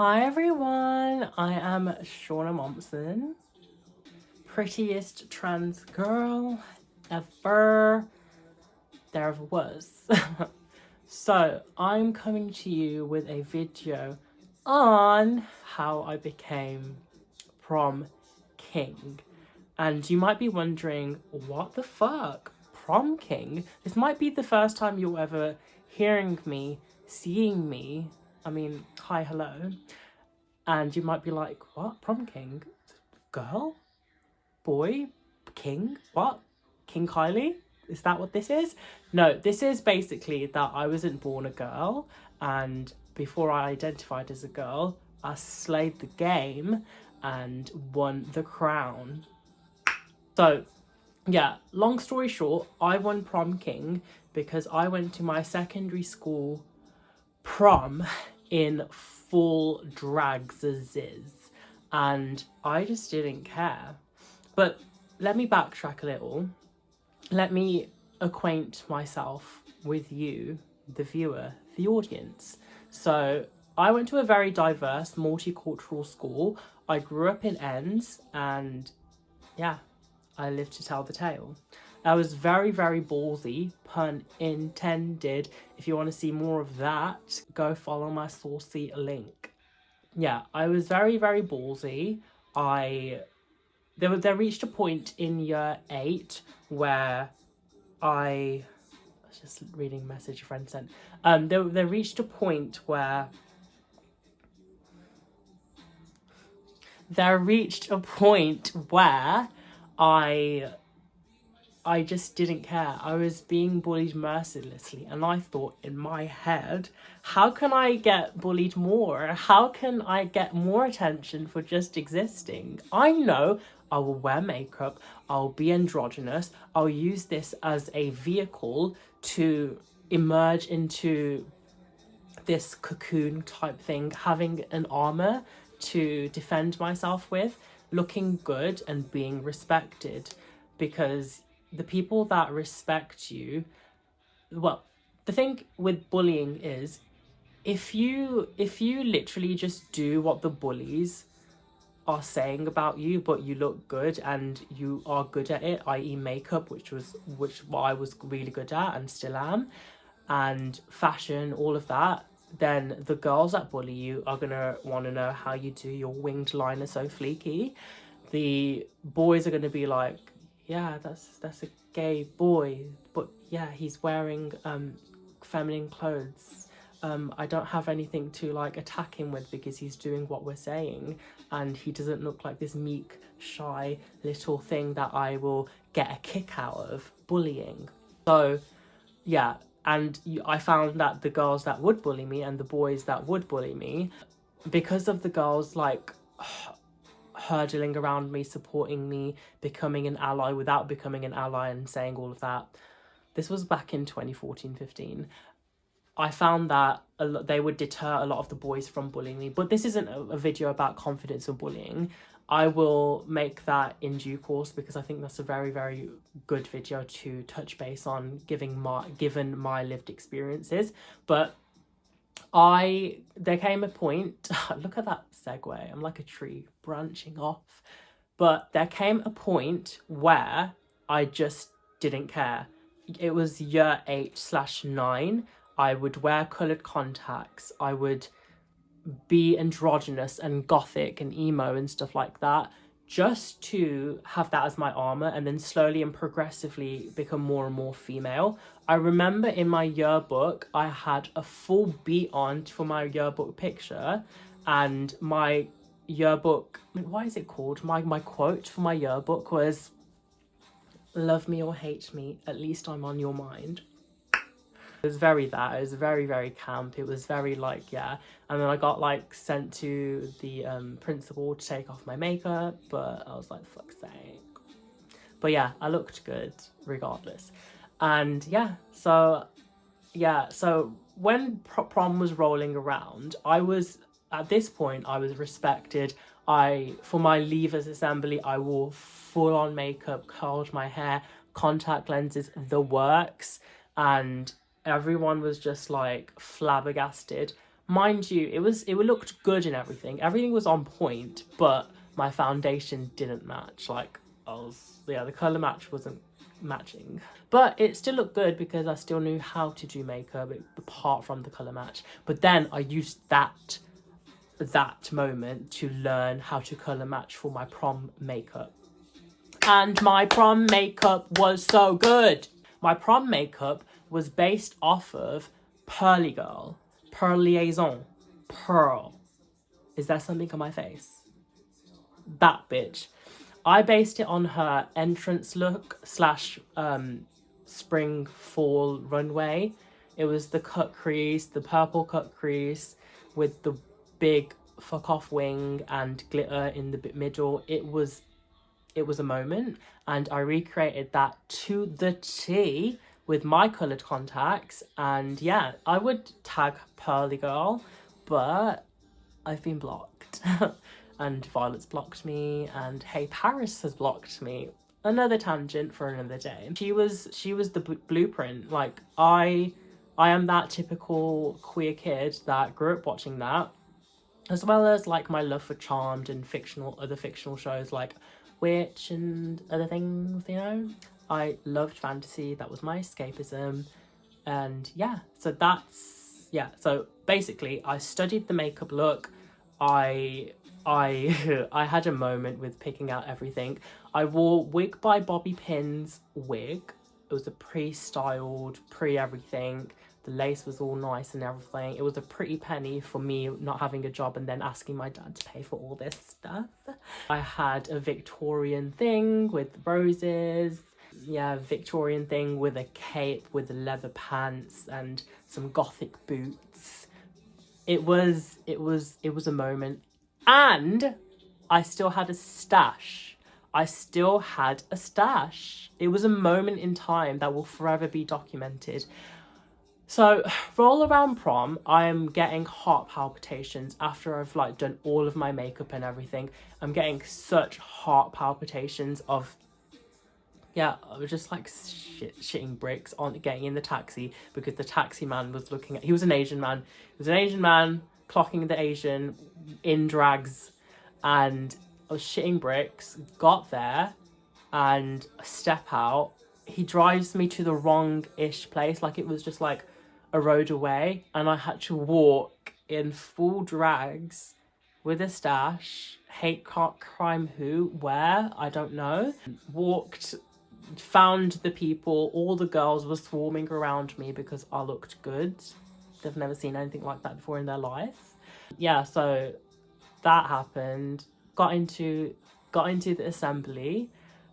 Hi everyone, I am Shauna Mompson, prettiest trans girl ever there ever was. So I'm coming to you with a video on how I became Prom King. And you might be wondering, what the fuck? Prom King? This might be the first time you're ever hearing me, seeing me. I mean, hi, hello. And you might be like, what? Prom King? Girl? Boy? King? What? King Kylie? Is that what this is? No, this is basically that I wasn't born a girl, and before I identified as a girl, I slayed the game and won the crown. So, yeah, long story short, I won Prom King because I went to my secondary school prom in full drags, and I just didn't care. But let me backtrack a little. Let me acquaint myself with you, the viewer, the audience. So I went to a very diverse, multicultural school. I grew up in Ends, and yeah, I lived to tell the tale. I was very, very ballsy, pun intended. If you want to see more of that, go follow my saucy link. Yeah, I was very, very ballsy. There reached a point in year 8 where I was just reading a message a friend sent. There reached a point where I just didn't care. I was being bullied mercilessly, and I thought in my head, how can I get bullied more? How can I get more attention for just existing? I know I will wear makeup, I'll be androgynous, I'll use this as a vehicle to emerge into this cocoon type thing, having an armor to defend myself with, looking good and being respected, because the people that respect you, well, the thing with bullying is if you literally just do what the bullies are saying about you, but you look good and you are good at it, i.e. makeup, which what I was really good at and still am, and fashion, all of that, then the girls that bully you are gonna want to know how you do your winged liner so fleeky. The boys are gonna be like, yeah, that's a gay boy, but yeah, he's wearing feminine clothes. I don't have anything to like attack him with because he's doing what we're saying, and he doesn't look like this meek, shy little thing that I will get a kick out of bullying. So yeah, and I found that the girls that would bully me and the boys that would bully me, because of the girls like hurdling around me, supporting me, becoming an ally without becoming an ally and saying all of that. This was back in 2014-15. I found that they would deter a lot of the boys from bullying me. But this isn't a video about confidence or bullying. I will make that in due course because I think that's a very, very good video to touch base on, given my lived experiences. But there came a point, look at that segue, I'm like a tree branching off. But there came a point where I just didn't care. It was year 8/9. I would wear coloured contacts. I would be androgynous and gothic and emo and stuff like that, just to have that as my armour and then slowly and progressively become more and more female. I remember in my yearbook, I had a full beat on for my yearbook picture, and my yearbook, what is it called? My quote for my yearbook was, "Love me or hate me, at least I'm on your mind." It was very very, very camp. It was very like, yeah. And then I got like sent to the principal to take off my makeup, but I was like, fuck's sake. But yeah, I looked good regardless. And yeah, so when prom was rolling around, at this point I was respected. For my leavers assembly, I wore full on makeup, curled my hair, contact lenses, the works, and everyone was just like flabbergasted. mind you, it looked good and everything was on point, but my foundation didn't match. Like, the colour match wasn't matching, but it still looked good because I still knew how to do makeup apart from the colour match. But then I used that moment to learn how to colour match for my prom makeup, and my prom makeup was so good. My prom makeup was based off of Pearly Girl, Pearl Liaison, Pearl. Is there something on my face? That bitch. I based it on her entrance look / spring fall runway. It was the cut crease, the purple cut crease with the big fuck off wing and glitter in the middle. It was a moment, and I recreated that to the T with my coloured contacts. And yeah, I would tag Pearly Girl, but I've been blocked. And Violet's blocked me, and Hey Paris has blocked me. Another tangent for another day. She was the blueprint. Like, I am that typical queer kid that grew up watching that, as well as like my love for Charmed and other fictional shows like Witch and other things, you know. I loved fantasy. That was my escapism. And yeah, so so basically I studied the makeup look. I I had a moment with picking out everything. I wore Wig by Bobby Pin's wig. It was a pre-styled, pre-everything. The lace was all nice and everything. It was a pretty penny for me not having a job and then asking my dad to pay for all this stuff. I had a Victorian thing with roses. Yeah, Victorian thing with a cape with leather pants and some gothic boots. It was a moment. And I still had a stash. It was a moment in time that will forever be documented. So, roll around prom, I'm getting heart palpitations after I've like done all of my makeup and everything. I'm getting such heart palpitations of, yeah, I was just like shitting bricks on getting in the taxi because the taxi man was he was an Asian man. Clocking the Asian in drags, and I was shitting bricks. Got there and I step out. He drives me to the wrong-ish place, like it was just like a road away, and I had to walk in full drags with a stash. Hate, crime, where, I don't know. Walked, found the people. All the girls were swarming around me because I looked good. They've never seen anything like that before in their life. Yeah, so that happened. Got into the assembly,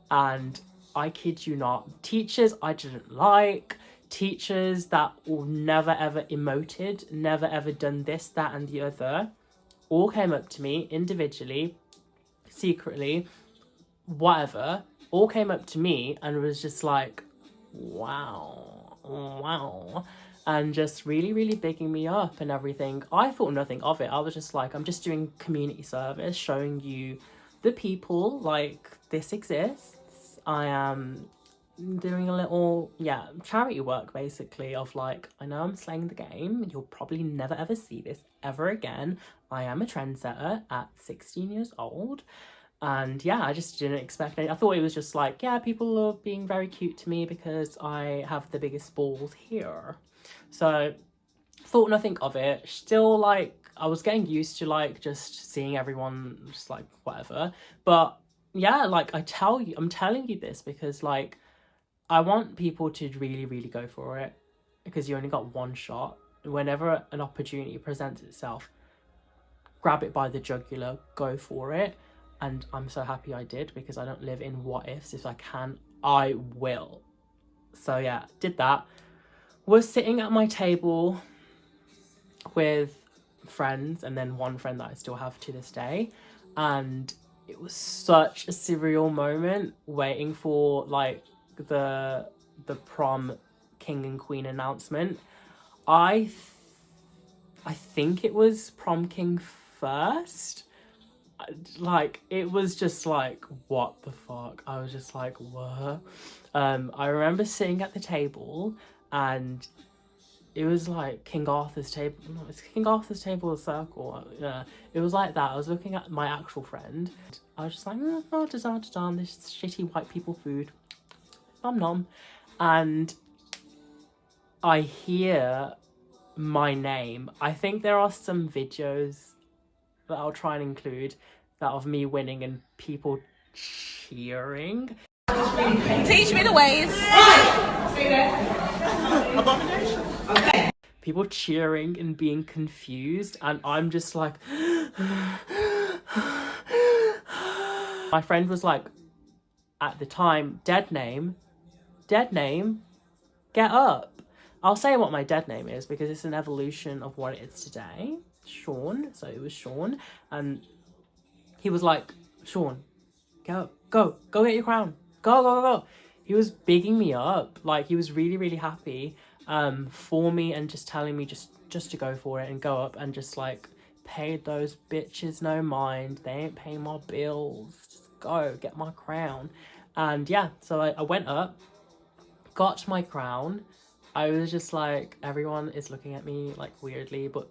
and I kid you not, teachers I didn't like, teachers that all never ever emoted, never ever done this, that and the other, all came up to me individually, secretly, whatever, all came up to me and was just like, wow, and just really, really bigging me up and everything. I thought nothing of it. I was just like, I'm just doing community service, showing you the people, like, this exists. I am doing a little, charity work, basically, of like, I know I'm slaying the game. You'll probably never ever see this ever again. I am a trendsetter at 16 years old. And yeah, I just didn't expect it. I thought it was just like, yeah, people are being very cute to me because I have the biggest balls here. So thought nothing of it. Still, like, I was getting used to like just seeing everyone just like whatever. But yeah, like I'm telling you this because like I want people to really, really go for it, because you only got one shot. Whenever an opportunity presents itself, grab it by the jugular, go for it. And I'm so happy I did, because I don't live in what ifs. If I can, I will. So yeah, did that. Was sitting at my table with friends, and then one friend that I still have to this day. And it was such a surreal moment waiting for like the prom king and queen announcement. I think it was prom king first. Like, it was just like, what the fuck? I was just like, what? I remember sitting at the table, and it was like King Arthur's table. No, it's King Arthur's table of circle. Yeah, it was like that. I was looking at my actual friend. I was just like, oh, this shitty white people food. Nom nom. And I hear my name. I think there are some videos that I'll try and include that of me winning and people cheering. Teach me the ways. Okay. People cheering and being confused, and I'm just like my friend was like, at the time, dead name, get up. I'll say what my dead name is because it's an evolution of what it is today. Sean. So it was Sean, and he was like, Sean, get up, go get your crown, go. He was bigging me up, like he was really, really happy for me, and just telling me just to go for it and go up and just like, pay those bitches no mind, they ain't paying my bills, just go get my crown. And yeah, so I went up, got my crown. I was just like, everyone is looking at me like weirdly, but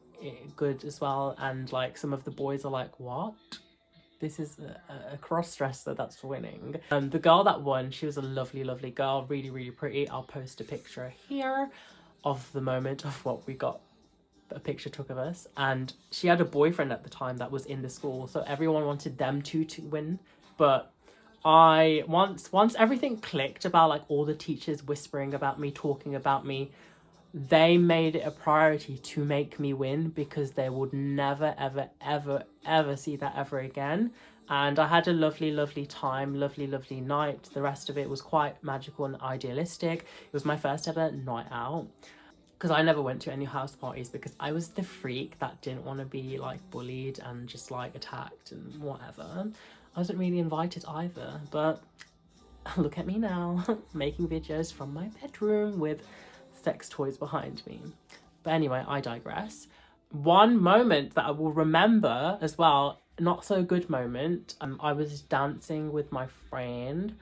good as well. And like some of the boys are like, what? This is a cross-dresser that's winning. The girl that won, she was a lovely, lovely girl, really, really pretty. I'll post a picture here of the moment of what we got, a picture took of us. And she had a boyfriend at the time that was in the school, so everyone wanted them to win. But once everything clicked about like all the teachers whispering about me, talking about me, they made it a priority to make me win because they would never, ever, ever, ever see that ever again. And I had a lovely, lovely time, lovely, lovely night. The rest of it was quite magical and idealistic. It was my first ever night out, because I never went to any house parties because I was the freak that didn't want to be like bullied and just like attacked and whatever. I wasn't really invited either, but look at me now, making videos from my bedroom with sex toys behind me. But anyway, I digress. One moment that I will remember as well, not so good moment, I was dancing with my friend,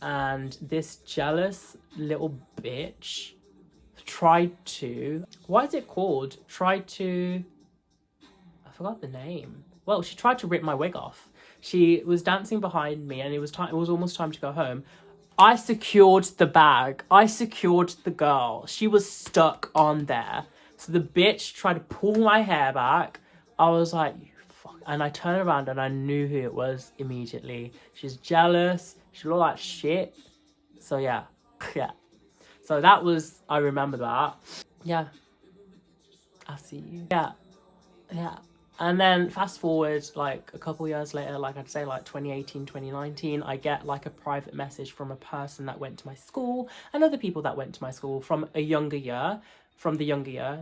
and this jealous little bitch tried to, what is it called? I forgot the name. Well, she tried to rip my wig off. She was dancing behind me, and it was almost time to go home. I secured the bag. I secured the girl. She was stuck on there. So the bitch tried to pull my hair back. I was like, you fuck. And I turned around and I knew who it was immediately. She's jealous. She looked like shit. So yeah. Yeah. So that was, I remember that. Yeah. I'll see you. Yeah. Yeah. And then fast forward like a couple years later, like I'd say like 2018, 2019, I get like a private message from a person that went to my school and other people that went to my school from the younger year.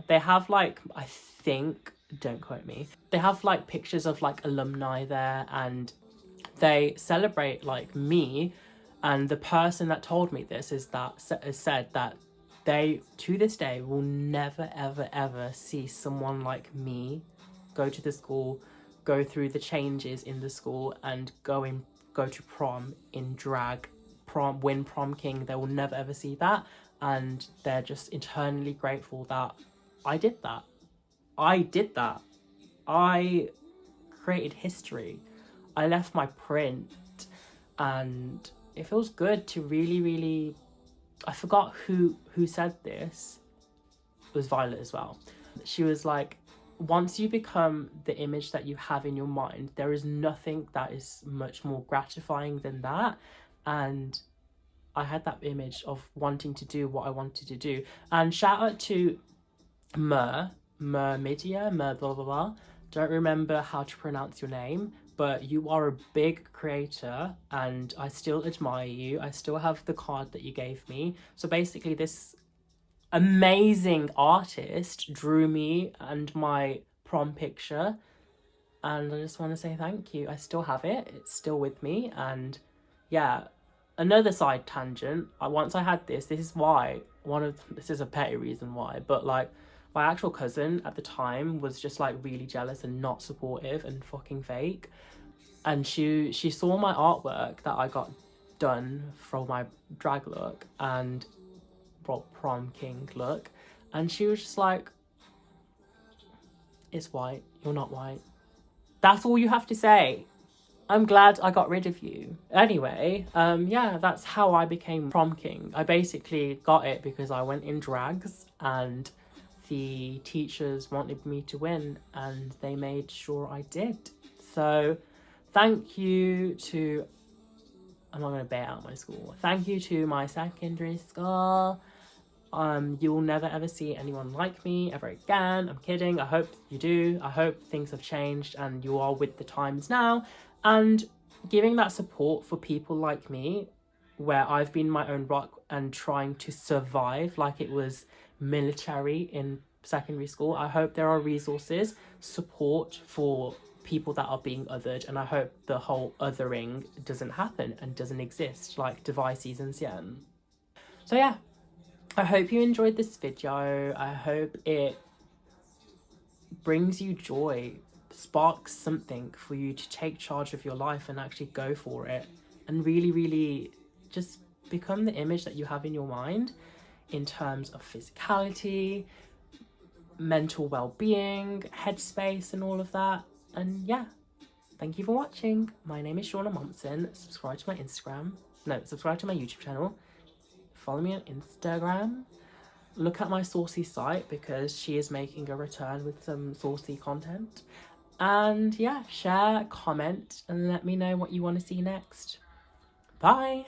They have like, I think, don't quote me, they have like pictures of like alumni there, and they celebrate like me. And the person that told me this has said that they, to this day, will never, ever, ever see someone like me go to the school, go through the changes in the school, and go to prom in drag, win Prom King. They will never ever see that, and they're just eternally grateful that I did that. I created history. I left my print, and it feels good to really, really, I forgot who said this. It was Violet as well. She was like, once you become the image that you have in your mind, there is nothing that is much more gratifying than that. And I had that image of wanting to do what I wanted to do. And shout out to Mer Media, Mer blah blah blah. Don't remember how to pronounce your name, but you are a big creator and I still admire you. I still have the card that you gave me. So basically this amazing artist drew me and my prom picture, and I just want to say thank you. I still have it, it's still with me. And yeah, another side tangent, once I had this is why, this is a petty reason why, but like my actual cousin at the time was just like really jealous and not supportive and fucking fake. And she saw my artwork that I got done for my drag look and Prom King look, And she was just like, it's white, you're not white. That's all you have to say. I'm glad I got rid of you. Anyway, yeah, that's how I became Prom King. I basically got it because I went in drags and the teachers wanted me to win and they made sure I did. So thank you to, I'm not going to bail out my school. Thank you to my secondary school. You will never ever see anyone like me ever again. I'm kidding. I hope you do. I hope things have changed and you are with the times now. And giving that support for people like me, where I've been my own rock and trying to survive like it was military in secondary school. I hope there are resources, support for people that are being othered, and I hope the whole othering doesn't happen and doesn't exist like devices and Sien. So yeah, I hope you enjoyed this video. I hope it brings you joy, sparks something for you to take charge of your life and actually go for it and really, really just become the image that you have in your mind in terms of physicality, mental well-being, headspace and all of that. And yeah, thank you for watching. My name is Shauna Monson. Subscribe to my YouTube channel. Follow me on Instagram. Look at my saucy site because she is making a return with some saucy content. And yeah, share, comment, and let me know what you want to see next. Bye!